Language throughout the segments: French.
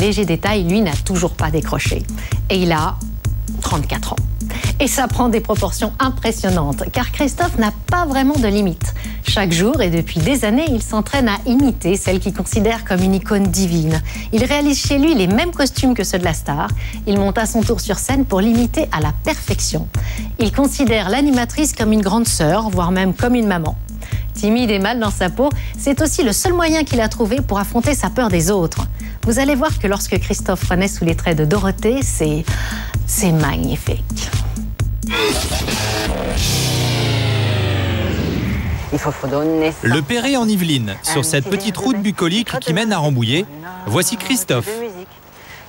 Léger détail, lui n'a toujours pas décroché. Et il a 34 ans. Et ça prend des proportions impressionnantes, car Christophe n'a pas vraiment de limite. Chaque jour et depuis des années, il s'entraîne à imiter celle qu'il considère comme une icône divine. Il réalise chez lui les mêmes costumes que ceux de la star. Il monte à son tour sur scène pour l'imiter à la perfection. Il considère l'animatrice comme une grande sœur, voire même comme une maman. Timide et mal dans sa peau, c'est aussi le seul moyen qu'il a trouvé pour affronter sa peur des autres. Vous allez voir que lorsque Christophe renaît sous les traits de Dorothée, c'est magnifique. Le Perret en Yvelines, sur cette petite route bucolique qui mène à Rambouillet, voici Christophe.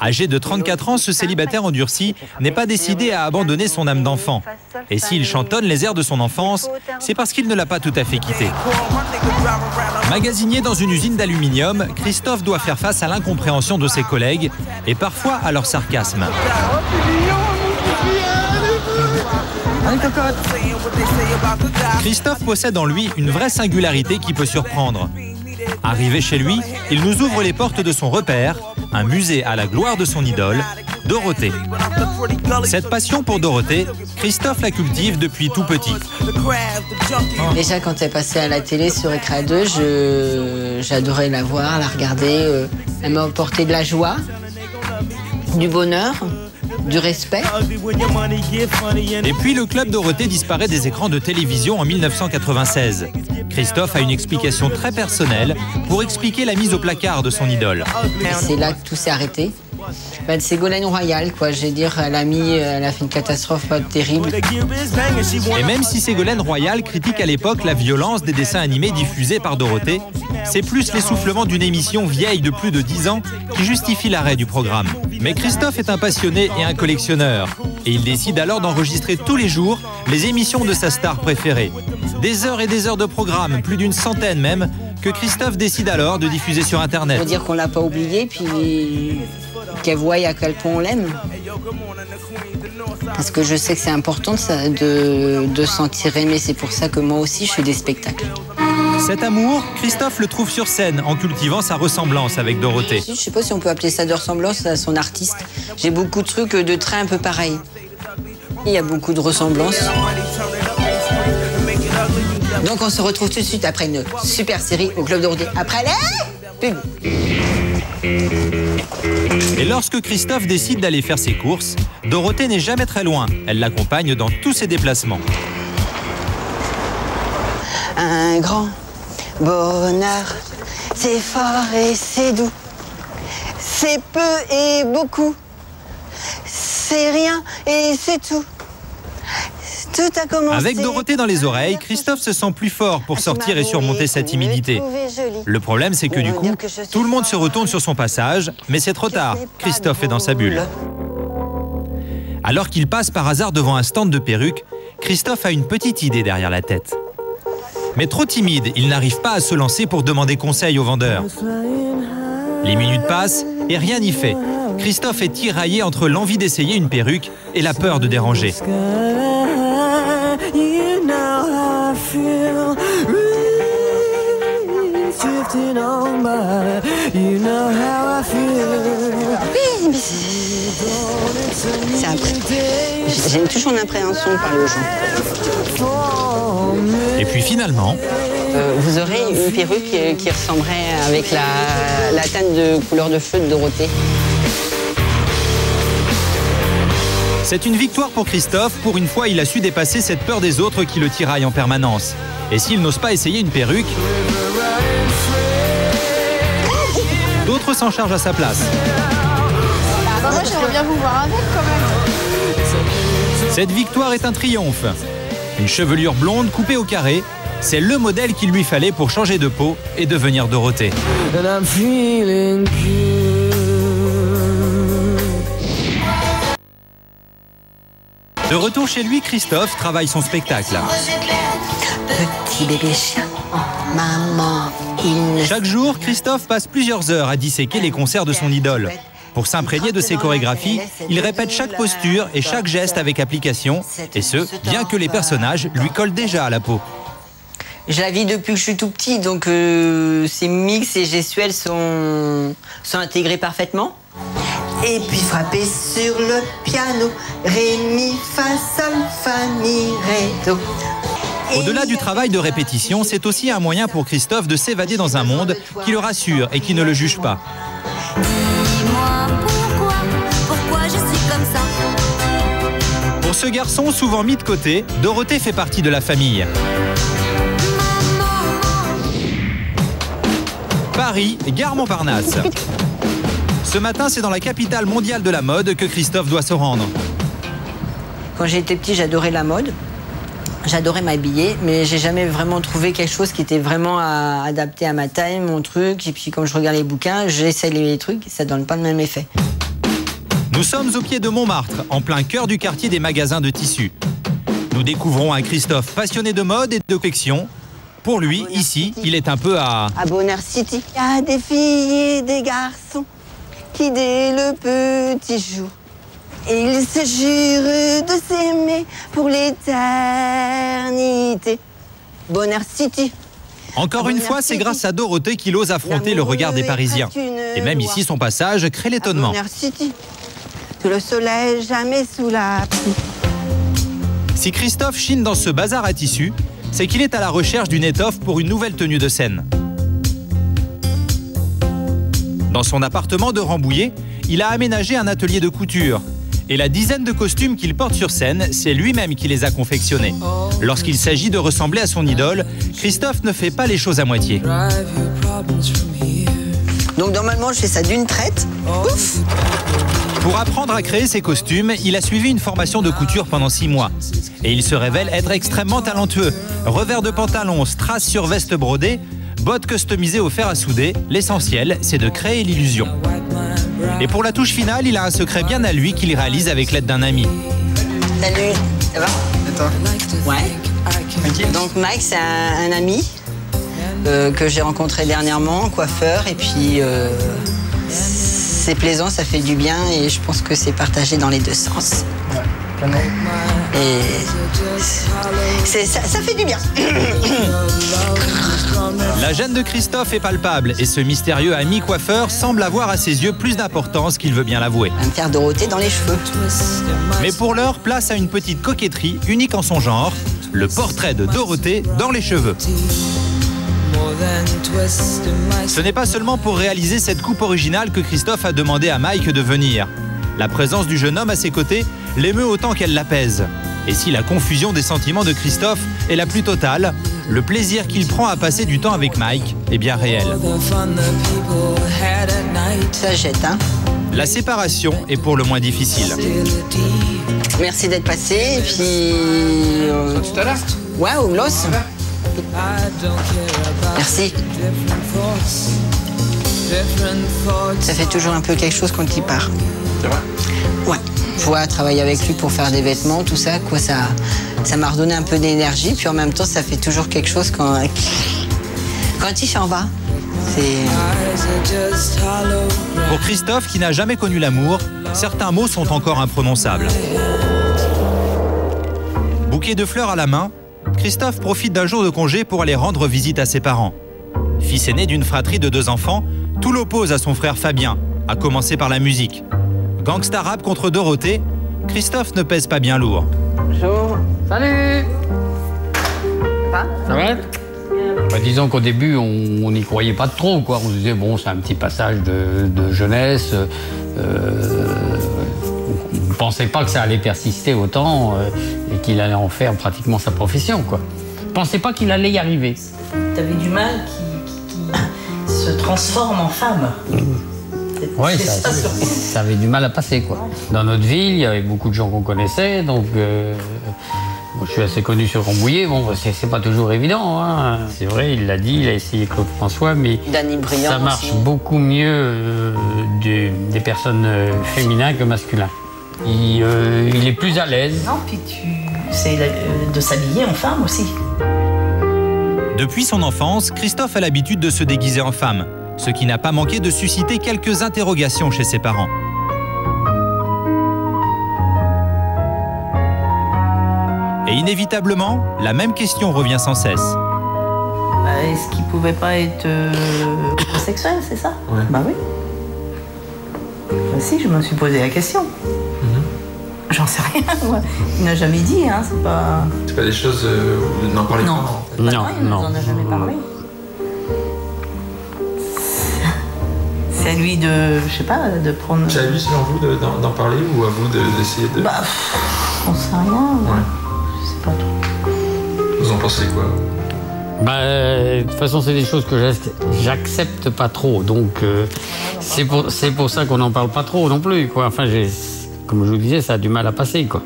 Âgé de 34 ans, ce célibataire endurci n'est pas décidé à abandonner son âme d'enfant. Et s'il chantonne les airs de son enfance, c'est parce qu'il ne l'a pas tout à fait quitté. Magasinier dans une usine d'aluminium, Christophe doit faire face à l'incompréhension de ses collègues et parfois à leur sarcasme. Christophe possède en lui une vraie singularité qui peut surprendre. Arrivé chez lui, il nous ouvre les portes de son repère, un musée à la gloire de son idole, Dorothée. Cette passion pour Dorothée, Christophe la cultive depuis tout petit. Déjà, quand elle passait à la télé sur Écran 2, j'adorais la voir, la regarder. Elle m'a apporté de la joie, du bonheur, du respect. Et puis le club Dorothée disparaît des écrans de télévision en 1996. Christophe a une explication très personnelle pour expliquer la mise au placard de son idole. C'est là que tout s'est arrêté. C'est Ségolène Royal, quoi. Je veux dire, elle a fait une catastrophe terrible. Et même si Ségolène Royal critique à l'époque la violence des dessins animés diffusés par Dorothée, c'est plus l'essoufflement d'une émission vieille de plus de 10 ans qui justifie l'arrêt du programme. Mais Christophe est un passionné et un collectionneur. Et il décide alors d'enregistrer tous les jours les émissions de sa star préférée. Des heures et des heures de programme, plus d'une centaine même, que Christophe décide alors de diffuser sur Internet. Il faut dire qu'on l'a pas oublié, puis qu'elle voie à quel point on l'aime. Parce que je sais que c'est important de se sentir aimé. C'est pour ça que moi aussi, je fais des spectacles. Cet amour, Christophe le trouve sur scène en cultivant sa ressemblance avec Dorothée. Je sais pas si on peut appeler ça de ressemblance à son artiste. J'ai beaucoup de trucs de traits un peu pareils. Il y a beaucoup de ressemblances. Donc on se retrouve tout de suite après une super série au Club Dorothée. Après les pubs. Et lorsque Christophe décide d'aller faire ses courses, Dorothée n'est jamais très loin. Elle l'accompagne dans tous ses déplacements. Un grand bonheur, c'est fort et c'est doux. C'est peu et beaucoup. C'est rien et c'est tout. Tout a commencé. Avec Dorothée dans les oreilles, Christophe se sent plus fort pour sortir et surmonter sa timidité. Le problème, c'est que du coup, tout le monde se retourne sur son passage, mais c'est trop tard. Christophe est dans sa bulle. Alors qu'il passe par hasard devant un stand de perruques, Christophe a une petite idée derrière la tête. Mais trop timide, il n'arrive pas à se lancer pour demander conseil au vendeur. Les minutes passent et rien n'y fait. Christophe est tiraillé entre l'envie d'essayer une perruque et la peur de déranger. J'ai toujours l'appréhension de parler aux gens. Et puis finalement... vous aurez une perruque qui ressemblerait avec la teinte de couleur de feu de Dorothée. C'est une victoire pour Christophe. Pour une fois, il a su dépasser cette peur des autres qui le tiraillent en permanence. Et s'il n'ose pas essayer une perruque, d'autres s'en chargent à sa place. Moi, j'aimerais bien vous voir avec quand même. Cette victoire est un triomphe. Une chevelure blonde coupée au carré, c'est le modèle qu'il lui fallait pour changer de peau et devenir Dorothée. De retour chez lui, Christophe travaille son spectacle. Petit bébé chien, maman, Chaque jour, Christophe passe plusieurs heures à disséquer les concerts de son idole. Pour s'imprégner de ses chorégraphies, il répète chaque posture et chaque geste avec application, et ce, bien que les personnages lui collent déjà à la peau. Je la vis depuis que je suis tout petit, donc ces mix et gestuels sont intégrés parfaitement. Et puis frapper sur le piano, ré, mi, fa, sol, fa, mi, ré, do. Au-delà du travail de répétition, c'est aussi un moyen pour Christophe de s'évader dans un monde qui le rassure et qui ne le juge pas. Dis-moi pourquoi je suis comme ça. Pour ce garçon souvent mis de côté, Dorothée fait partie de la famille. Paris, gare Montparnasse. Ce matin, c'est dans la capitale mondiale de la mode que Christophe doit se rendre. Quand j'étais petit, j'adorais la mode. J'adorais m'habiller, mais j'ai jamais vraiment trouvé quelque chose qui était vraiment adapté à ma taille, mon truc. Et puis quand je regarde les bouquins, j'essaie les trucs, ça donne pas le même effet. Nous sommes au pied de Montmartre, en plein cœur du quartier des magasins de tissus. Nous découvrons un Christophe passionné de mode et de confection. Pour lui, ici, il est un peu à Bonheur City. Il y a des filles et des garçons qui dès le petit jour, et ils se jurent de s'aimer pour l'éternité. Bonheur City. Encore une fois, c'est grâce à Dorothée qu'il ose affronter le regard des Parisiens. Et même ici, son passage crée l'étonnement. Bonheur City. Sous le soleil, jamais sous la pluie. Si Christophe chine dans ce bazar à tissus, c'est qu'il est à la recherche d'une étoffe pour une nouvelle tenue de scène. Dans son appartement de Rambouillet, il a aménagé un atelier de couture. Et la dizaine de costumes qu'il porte sur scène, c'est lui-même qui les a confectionnés. Lorsqu'il s'agit de ressembler à son idole, Christophe ne fait pas les choses à moitié. Donc normalement, je fais ça d'une traite. Ouf. Pour apprendre à créer ses costumes, il a suivi une formation de couture pendant 6 mois. Et il se révèle être extrêmement talentueux. Revers de pantalon, strass sur veste brodée, bottes customisées au fer à souder, l'essentiel, c'est de créer l'illusion. Et pour la touche finale, il a un secret bien à lui qu'il réalise avec l'aide d'un ami. Salut, ça va? Et toi? Ouais. Donc Mike, c'est un ami que j'ai rencontré dernièrement, coiffeur, et puis c'est plaisant, ça fait du bien, et je pense que c'est partagé dans les deux sens. Ouais. Et ça fait du bien. La gêne de Christophe est palpable et ce mystérieux ami coiffeur semble avoir à ses yeux plus d'importance qu'il veut bien l'avouer. Un faire Dorothée dans les cheveux. Mais pour l'heure, place à une petite coquetterie unique en son genre, le portrait de Dorothée dans les cheveux. Ce n'est pas seulement pour réaliser cette coupe originale que Christophe a demandé à Mike de venir. La présence du jeune homme à ses côtés l'émeut autant qu'elle l'apaise. Et si la confusion des sentiments de Christophe est la plus totale, le plaisir qu'il prend à passer du temps avec Mike est bien réel. Ça jette, hein? La séparation est pour le moins difficile. Merci d'être passé, et puis... Tout à l'heure? Ouais, au Mlos. Merci. Ça fait toujours un peu quelque chose quand il part. C'est vrai? Ouais. Pouvoir travailler avec lui pour faire des vêtements, tout ça, quoi, ça m'a redonné un peu d'énergie. Puis en même temps, ça fait toujours quelque chose quand il s'en va. Pour Christophe, qui n'a jamais connu l'amour, certains mots sont encore imprononçables. Bouquet de fleurs à la main, Christophe profite d'un jour de congé pour aller rendre visite à ses parents. Fils aîné d'une fratrie de 2 enfants, tout l'oppose à son frère Fabien, à commencer par la musique. Gangsta rap contre Dorothée, Christophe ne pèse pas bien lourd. Bonjour. Salut! Ça va? Bah, disons qu'au début, on n'y croyait pas trop, quoi. On se disait, bon, c'est un petit passage de jeunesse. On ne pensait pas que ça allait persister autant et qu'il allait en faire pratiquement sa profession, quoi. On ne pensait pas qu'il allait y arriver. T'avais du mal qui se transforme en femme. Oui, ça avait du mal à passer, quoi. Dans notre ville, il y avait beaucoup de gens qu'on connaissait, donc moi, je suis assez connu sur Rambouillet. Bon, c'est pas toujours évident, hein. C'est vrai, il l'a dit, il a essayé Claude François, mais ça marche aussi beaucoup mieux des personnes féminines que masculines. Il est plus à l'aise. Non, puis c'est de s'habiller en femme aussi. Depuis son enfance, Christophe a l'habitude de se déguiser en femme, ce qui n'a pas manqué de susciter quelques interrogations chez ses parents. Et inévitablement, la même question revient sans cesse. Est-ce qu'il pouvait pas être homosexuel, c'est ça? Ouais. Bah oui. Bah si, je me suis posé la question. J'en sais rien, moi. Il n'a jamais dit, hein, c'est pas... C'est pas des choses où vous n'en parlez pas, en fait. Non, il nous en a jamais parlé. C'est à lui de, je sais pas, de prendre... C'est à lui, selon vous, d'en parler ou à vous d'essayer de... Bah, on sait rien. Ouais. Je sais pas trop. Vous en pensez quoi? Bah, de toute façon, c'est des choses que j'accepte pas trop. Donc, c'est pour ça qu'on n'en parle pas trop non plus, quoi. Enfin, comme je vous disais, ça a du mal à passer, quoi.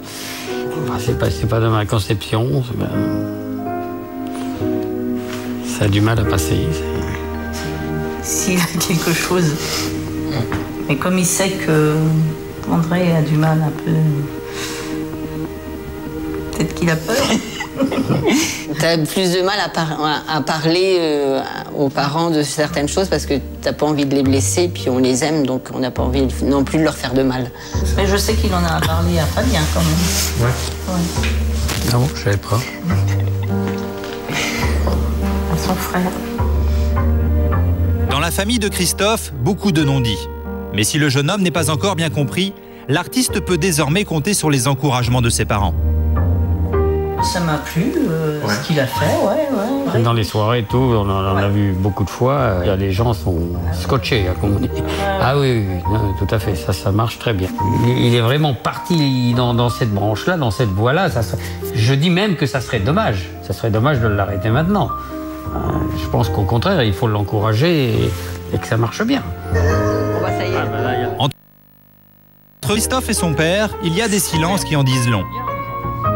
Enfin, c'est pas de ma conception. Ça a du mal à passer. S'il a quelque chose. Mais comme il sait que André a du mal un peu... Peut-être qu'il a peur. T'as plus de mal à parler aux parents de certaines choses parce que t'as pas envie de les blesser, puis on les aime, donc on n'a pas envie non plus de leur faire de mal. Mais je sais qu'il en a parlé à Fabien quand même. Ouais. Ah bon, je savais pas. À son frère. Dans la famille de Christophe, beaucoup de non-dits. Mais si le jeune homme n'est pas encore bien compris, l'artiste peut désormais compter sur les encouragements de ses parents. Ça m'a plu, ce qu'il a fait, ouais. Dans les soirées et tout, on en a vu beaucoup de fois. Les gens sont scotchés, comme on dit. Ah oui, non, tout à fait, ça marche très bien. Il est vraiment parti dans cette branche-là, dans cette voie-là. Je dis même que ça serait dommage. Ça serait dommage de l'arrêter maintenant. Je pense qu'au contraire, il faut l'encourager et que ça marche bien. Entre Christophe et son père, il y a des silences qui en disent long.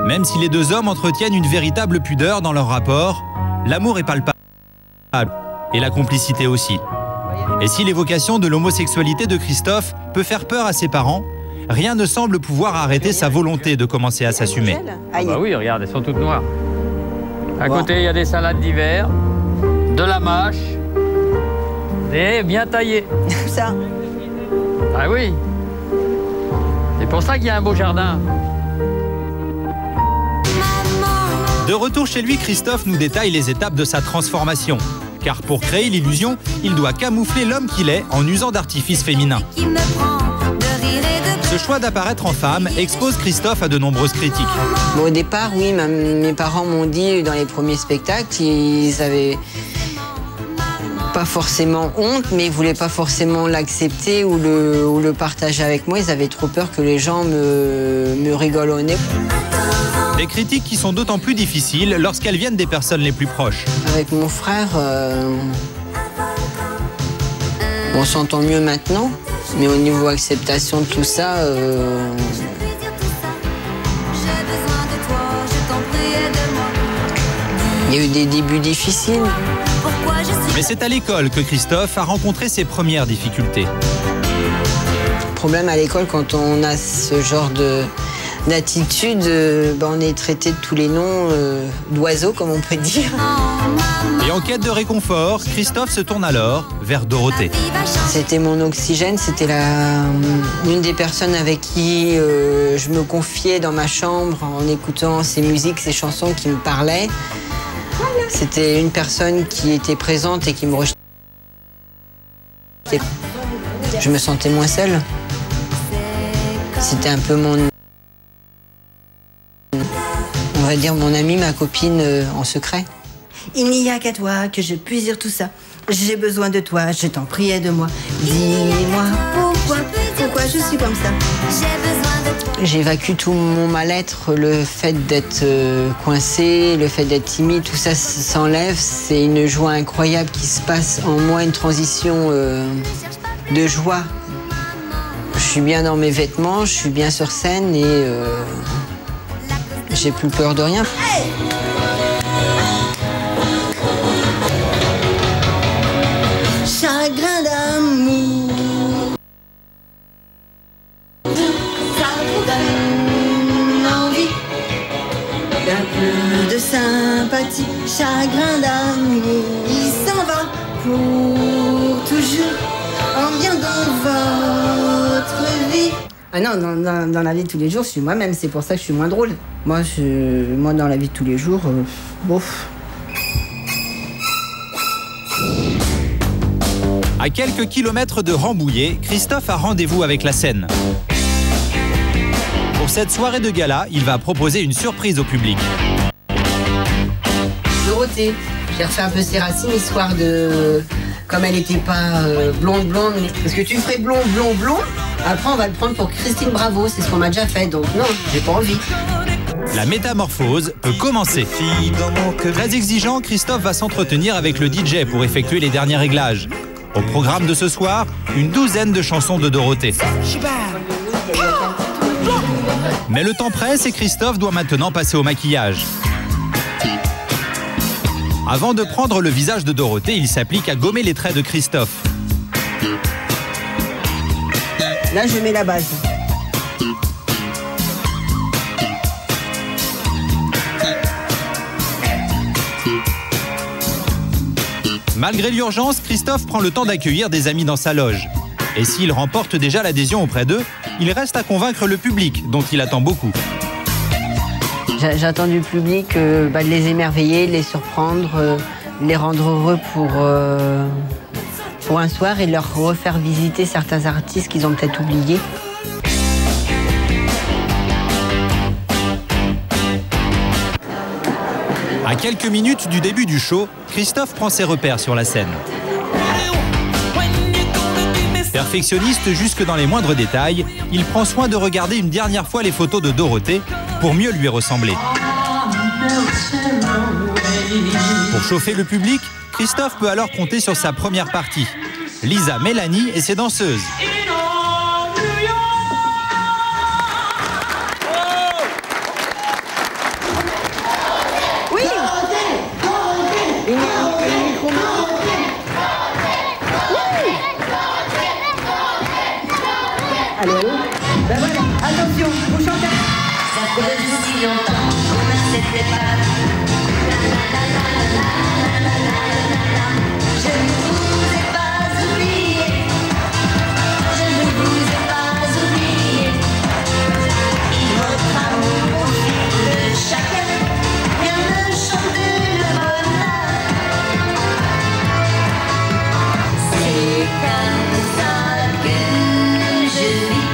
Même si les deux hommes entretiennent une véritable pudeur dans leur rapport, l'amour est palpable et la complicité aussi. Et si l'évocation de l'homosexualité de Christophe peut faire peur à ses parents, rien ne semble pouvoir arrêter sa volonté de commencer à s'assumer. Ah bah oui, regarde, elles sont toutes noires. À côté, il y a des salades d'hiver, de la mâche, et bien taillées. Ça. Ah oui. C'est pour ça qu'il y a un beau jardin. De retour chez lui, Christophe nous détaille les étapes de sa transformation. Car pour créer l'illusion, il doit camoufler l'homme qu'il est en usant d'artifices féminins. Ce choix d'apparaître en femme expose Christophe à de nombreuses critiques. Bon, au départ, oui, mes parents m'ont dit dans les premiers spectacles, ils avaient pas forcément honte, mais ils voulaient pas forcément l'accepter ou le partager avec moi. Ils avaient trop peur que les gens me rigolent au nez. Des critiques qui sont d'autant plus difficiles lorsqu'elles viennent des personnes les plus proches. Avec mon frère, on s'entend mieux maintenant, mais au niveau acceptation de tout ça, il y a eu des débuts difficiles. Mais c'est à l'école que Christophe a rencontré ses premières difficultés. Le problème à l'école, quand on a ce genre d'attitude, on est traité de tous les noms d'oiseaux, comme on peut dire. Et en quête de réconfort, Christophe se tourne alors vers Dorothée. C'était mon oxygène, c'était une des personnes avec qui je me confiais dans ma chambre en écoutant ces musiques, ces chansons qui me parlaient. C'était une personne qui était présente et qui me rejetait. Je me sentais moins seule. C'était un peu on va dire mon amie, ma copine en secret. Il n'y a qu'à toi que je puisse dire tout ça. J'ai besoin de toi, je t'en prie, aide-moi. Dis-moi pourquoi je suis comme ça. J'évacue tout mon mal-être, le fait d'être coincée, le fait d'être timide, tout ça s'enlève. C'est une joie incroyable qui se passe en moi, une transition de joie. Je suis bien dans mes vêtements, je suis bien sur scène et j'ai plus peur de rien. Chagrin d'amour, ça vous donne envie d'un peu de sympathie. Chagrin d'amour, il s'en va pour toujours. On vient dans votre vie. Ah non, dans la vie de tous les jours, je suis moi-même. C'est pour ça que je suis moins drôle. Moi, dans la vie de tous les jours, bof. À quelques kilomètres de Rambouillet, Christophe a rendez-vous avec la scène. Pour cette soirée de gala, il va proposer une surprise au public. Dorothée, j'ai refait un peu ses racines, histoire de... Comme elle n'était pas blonde, parce que tu ferais blond, après on va le prendre pour Christine Bravo, c'est ce qu'on m'a déjà fait, donc non, j'ai pas envie. La métamorphose peut commencer. Très exigeant, Christophe va s'entretenir avec le DJ pour effectuer les derniers réglages. Au programme de ce soir, une douzaine de chansons de Dorothée. Mais le temps presse et Christophe doit maintenant passer au maquillage. Avant de prendre le visage de Dorothée, il s'applique à gommer les traits de Christophe. Là, je mets la base. Malgré l'urgence, Christophe prend le temps d'accueillir des amis dans sa loge. Et s'il remporte déjà l'adhésion auprès d'eux, il reste à convaincre le public, dont il attend beaucoup. J'attends du public de les émerveiller, de les surprendre, les rendre heureux pour un soir et de leur refaire visiter certains artistes qu'ils ont peut-être oubliés. À quelques minutes du début du show, Christophe prend ses repères sur la scène. Perfectionniste jusque dans les moindres détails, il prend soin de regarder une dernière fois les photos de Dorothée pour mieux lui ressembler. Pour chauffer le public, Christophe peut alors compter sur sa première partie, Lisa, Mélanie et ses danseuses. Allô, allô. Ben voilà, attention, vous chantez. Ça fait si longtemps qu'on ne s'était pas. Je ne vous ai pas oublié. Je ne vous ai pas oublié. Votre amour profite de chacun. Rien ne chante le bonheur. C'est comme ça que je vis.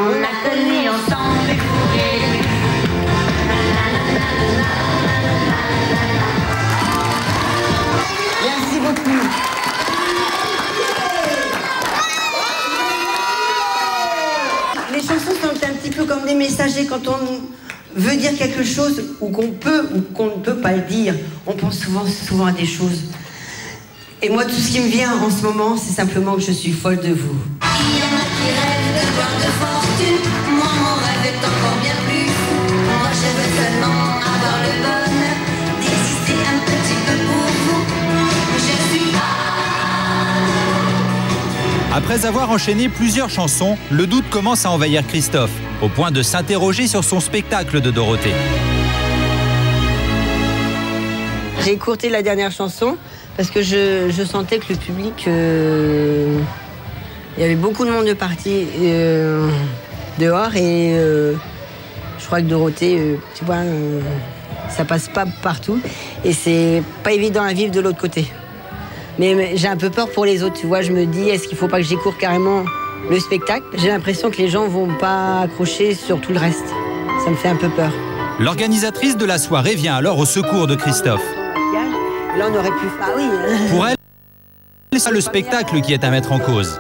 On a connu ensemble les fourrés. Merci beaucoup. Les chansons sont un petit peu comme des messagers quand on veut dire quelque chose ou qu'on peut ou qu'on ne peut pas le dire. On pense souvent à des choses. Et moi, tout ce qui me vient en ce moment, c'est simplement que je suis folle de vous. Il y en a qui rêvent de gloire, de fortune. Moi, mon rêve est encore bien plus fou. Moi, je veux seulement avoir le bonheur d'exister un petit peu pour vous. Je suis Après avoir enchaîné plusieurs chansons, le doute commence à envahir Christophe, au point de s'interroger sur son spectacle de Dorothée. J'ai écourté la dernière chanson parce que je sentais que le public... il y avait beaucoup de monde de parti dehors et je crois que Dorothée, tu vois, ça passe pas partout et c'est pas évident à vivre de l'autre côté. Mais j'ai un peu peur pour les autres, tu vois, je me dis, est-ce qu'il faut pas que j'écourte carrément le spectacle? J'ai l'impression que les gens vont pas accrocher sur tout le reste. Ça me fait un peu peur. L'organisatrice de la soirée vient alors au secours de Christophe. Là, on aurait pu... Ah oui. Pour elle, c'est le spectacle qui est à mettre en cause.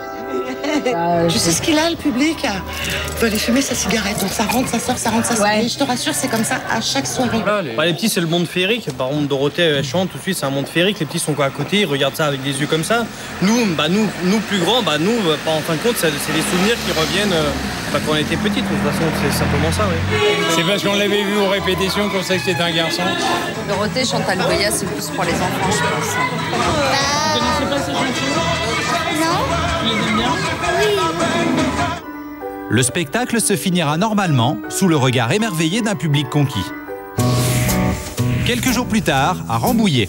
Tu sais ce qu'il a, le public? Il veut aller fumer sa cigarette. Donc ça rentre, ça sort, ça rentre, ça sort. Ouais. Et je te rassure, c'est comme ça à chaque soirée. Les petens, c'est le monde féerique. Par contre, Dorothée, elle chante tout de suite, c'est un monde féerique. Les petits sont quoi à côté, ils regardent ça avec des yeux comme ça. Nous plus grands, nous, en fin de compte, c'est des souvenirs qui reviennent Pas quand on était petite, de toute façon, c'est simplement ça, oui. C'est parce qu'on l'avait vu aux répétitions qu'on sait que c'était un garçon. Dorothée, Chantal Goya, c'est plus pour les enfants, je pense. Vous connaissez pas ces chansons? Non. Vous les aimez bien? Oui. Le spectacle se finira normalement sous le regard émerveillé d'un public conquis. Quelques jours plus tard, à Rambouillet.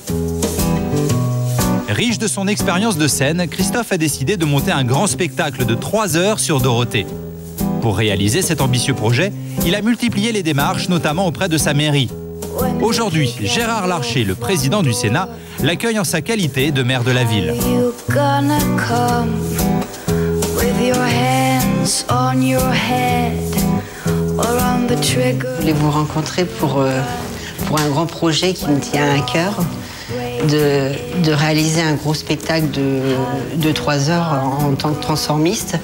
Riche de son expérience de scène, Christophe a décidé de monter un grand spectacle de 3 heures sur Dorothée. Pour réaliser cet ambitieux projet, il a multiplié les démarches, notamment auprès de sa mairie. Aujourd'hui, Gérard Larcher, le président du Sénat, l'accueille en sa qualité de maire de la ville. Je voulais vous rencontrer pour un grand projet qui me tient à cœur, de réaliser un gros spectacle de 3 heures en tant que transformiste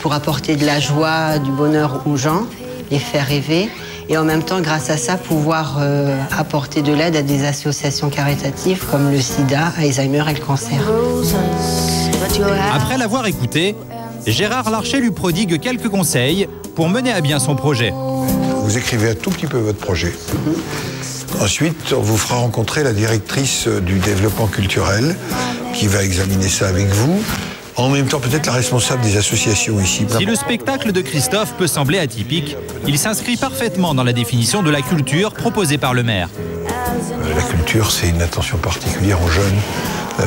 pour apporter de la joie, du bonheur aux gens, les faire rêver et en même temps, grâce à ça, pouvoir apporter de l'aide à des associations caritatives comme le sida, Alzheimer et le cancer. Après l'avoir écouté, Gérard Larcher lui prodigue quelques conseils pour mener à bien son projet. Vous écrivez un tout petit peu votre projet. Ensuite, on vous fera rencontrer la directrice du développement culturel qui va examiner ça avec vous. En même temps, peut-être la responsable des associations ici. Si le spectacle de Christophe peut sembler atypique, il s'inscrit parfaitement dans la définition de la culture proposée par le maire. La culture, c'est une attention particulière aux jeunes.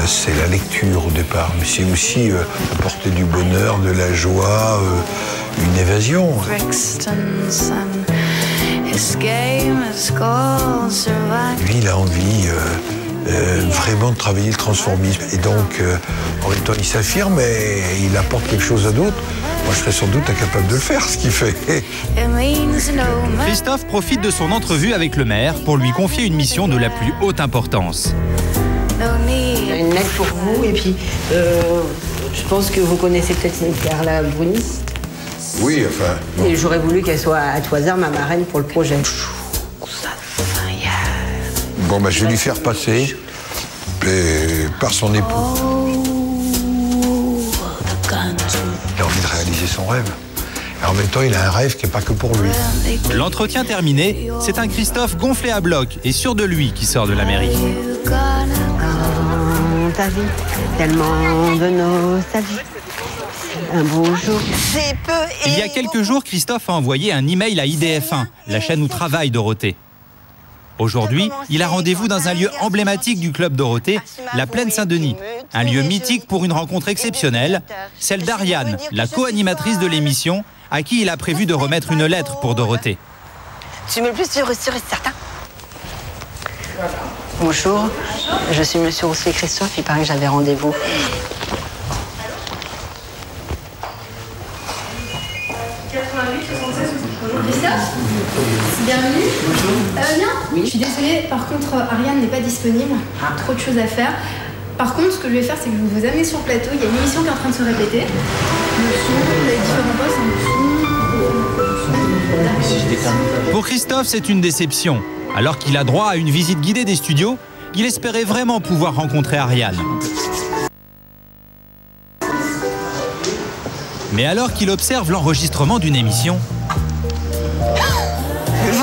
C'est la lecture au départ, mais c'est aussi apporter du bonheur, de la joie, une évasion. Lui, il a envie vraiment de travailler le transformisme. Et donc, en même temps, il s'affirme et il apporte quelque chose à d'autres. Moi, je serais sans doute incapable de le faire, ce qu'il fait. Christophe profite de son entrevue avec le maire pour lui confier une mission de la plus haute importance. Une lettre pour vous, et puis je pense que vous connaissez peut-être Carla Bruni. Oui, enfin... Bon. Et j'aurais voulu qu'elle soit à tout hasard ma marraine pour le projet. Bon, bah, je vais lui faire passer par son époux. Il a envie de réaliser son rêve. Et en même temps, il a un rêve qui n'est pas que pour lui. L'entretien terminé, c'est un Christophe gonflé à bloc et sûr de lui qui sort de la mairie. Ta vie, tellement de nostalgie. Un beau jour. Il y a quelques jours, Christophe a envoyé un email à IDF1, la chaîne où travaille Dorothée. Aujourd'hui, il a rendez-vous dans un lieu emblématique du club Dorothée, la Plaine Saint-Denis. Un lieu mythique pour une rencontre exceptionnelle, celle d'Ariane, la co-animatrice de l'émission, à qui il a prévu de remettre une lettre pour Dorothée. Tu me le plus sûr et certain. Bonjour, je suis monsieur Roussel Christophe, il paraît que j'avais rendez-vous. Christophe, bienvenue. Ça va bien? Oui. Je suis désolée, par contre, Ariane n'est pas disponible. Trop de choses à faire. Par contre, ce que je vais faire, c'est que je vais vous amener sur le plateau. Il y a une émission qui est en train de se répéter. Le son, les différents postes, Pour Christophe, c'est une déception. Alors qu'il a droit à une visite guidée des studios, il espérait vraiment pouvoir rencontrer Ariane. Mais alors qu'il observe l'enregistrement d'une émission...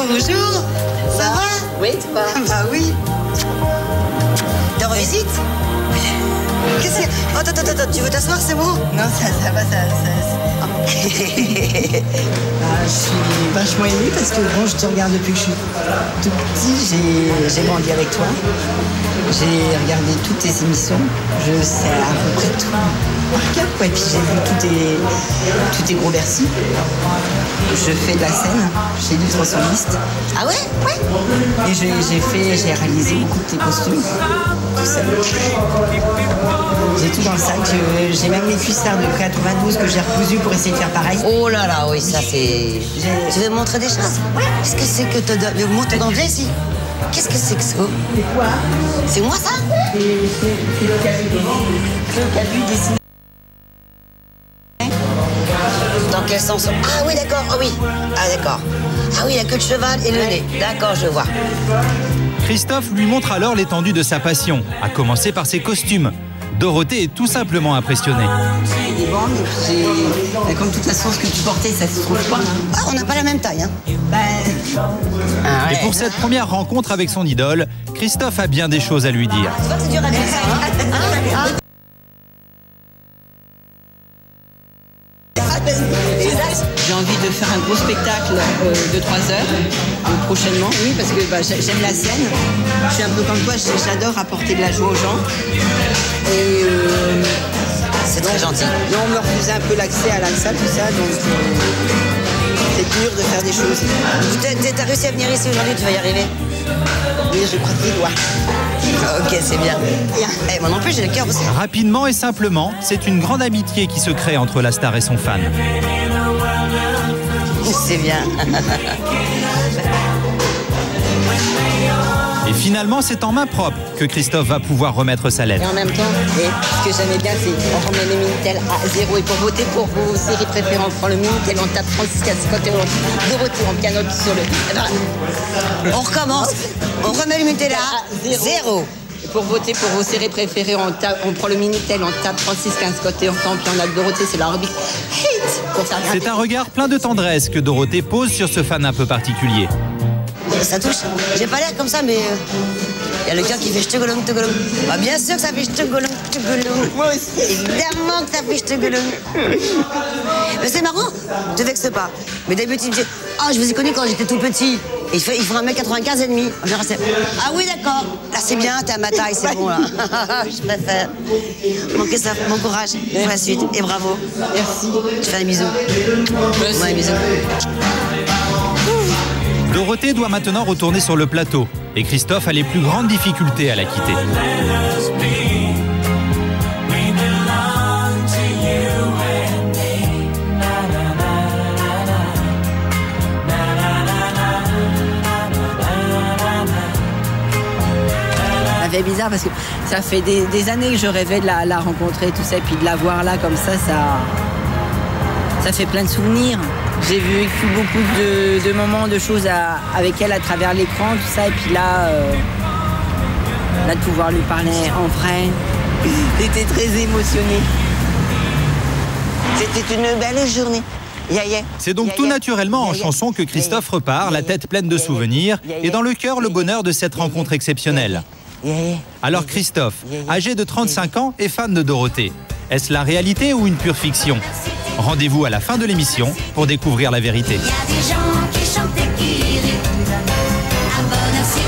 Bonjour, ça va? Oui, toi? Bah oui. T'es en visite? Qu'est-ce que... Oh, attends, tu veux t'asseoir, c'est bon? Non, ça va, je suis vachement émue parce que bon, je te regarde depuis que je suis tout petit, j'ai grandi avec toi. J'ai regardé toutes tes émissions, je sais à peu près tout par cœur, quoi. Et puis j'ai vu tous tes gros Bercy. Je fais de la scène, j'ai du transformiste. Ah ouais? Ouais. Et j'ai réalisé beaucoup de tes costumes, tout ça. J'ai tout dans le sac, j'ai même les cuissards de 92 que j'ai recousus pour essayer de faire pareil. Oh là là, oui, ça c'est... Tu veux me montrer des choses? Ouais. Qu'est-ce que c'est que te montre d'anglais ici? Qu'est-ce que c'est que ça? C'est quoi? C'est moi ça? C'est le cabu dessiné. Dans quel sens? Ah oui, d'accord, ah oui. Ah d'accord. Ah oui, la queue de cheval et le nez. D'accord, je vois. Christophe lui montre alors l'étendue de sa passion, à commencer par ses costumes. Dorothée est tout simplement impressionnée. Des bandes, et comme de toute façon, ce que tu portais, ça se trouve pas. Ah, on n'a pas la même taille, hein. Et pour cette première rencontre avec son idole, Christophe a bien des choses à lui dire. C'est dur à dire ça, hein. J'ai envie de faire un gros spectacle de 3 heures prochainement, oui, parce que j'aime la scène. Je suis un peu comme toi, j'adore apporter de la joie aux gens. Et c'est très gentil. Non, on me refusait un peu l'accès à la salle, tout ça, donc c'est dur de faire des choses. T'as réussi à venir ici aujourd'hui, tu vas y arriver? Oui, je crois qu'il doit. Ok, c'est bien. Et moi non plus, j'ai le cœur aussi. Rapidement et simplement, c'est une grande amitié qui se crée entre la star et son fan. C'est bien. Et finalement, c'est en main propre que Christophe va pouvoir remettre sa lettre. Et en même temps, ce que j'aimais bien, c'est on remet le Minitel à 0. Et pour voter pour vos séries préférées, on prend le Minitel, on tape 36 51 Dorothée, on pianote sur le... On recommence, on remet le Minitel à 0. Et pour voter pour vos séries préférées, on prend le Minitel, on tape 36 15 côté, on puis on a le Dorothée, c'est la rubrique hit. C'est un regard plein de tendresse que Dorothée pose sur ce fan un peu particulier. Ça touche. J'ai pas l'air comme ça, mais il y a le cœur qui fait ch'tugolum, tugolum. Bah, bien sûr que ça fait ch'tugolum, tugolum. Moi aussi. Évidemment que ça fait ch'tugolum. Mais c'est marrant, te vexe pas. Mais d'habitude, tu dis, ah, je vous ai connu quand j'étais tout petit. Et il faut 1m95 et demi. Ah oui, d'accord. Là, c'est bien, t'es à ma taille, c'est bon, là. Je préfère. Manquez ça, bon courage pour la suite. Et bravo. Merci. Je fais un bisou. Merci. Ouais, bisous. Dorothée doit maintenant retourner sur le plateau et Christophe a les plus grandes difficultés à la quitter. Ça fait bizarre parce que ça fait des années que je rêvais de la rencontrer, tout ça, et puis de la voir là comme ça fait plein de souvenirs. J'ai vécu beaucoup de moments, de choses avec elle à travers l'écran, tout ça, et puis là de pouvoir lui parler en vrai, j'étais très émotionnée. C'était une belle journée. C'est donc tout naturellement en chanson que Christophe repart, la tête pleine de souvenirs, et dans le cœur le bonheur de cette rencontre exceptionnelle. Alors Christophe, âgé de 35 ans, est fan de Dorothée. Est-ce la réalité ou une pure fiction? Rendez-vous à la fin de l'émission pour découvrir la vérité. Il y a des gens qui chantent et qui rient. Un bonheur si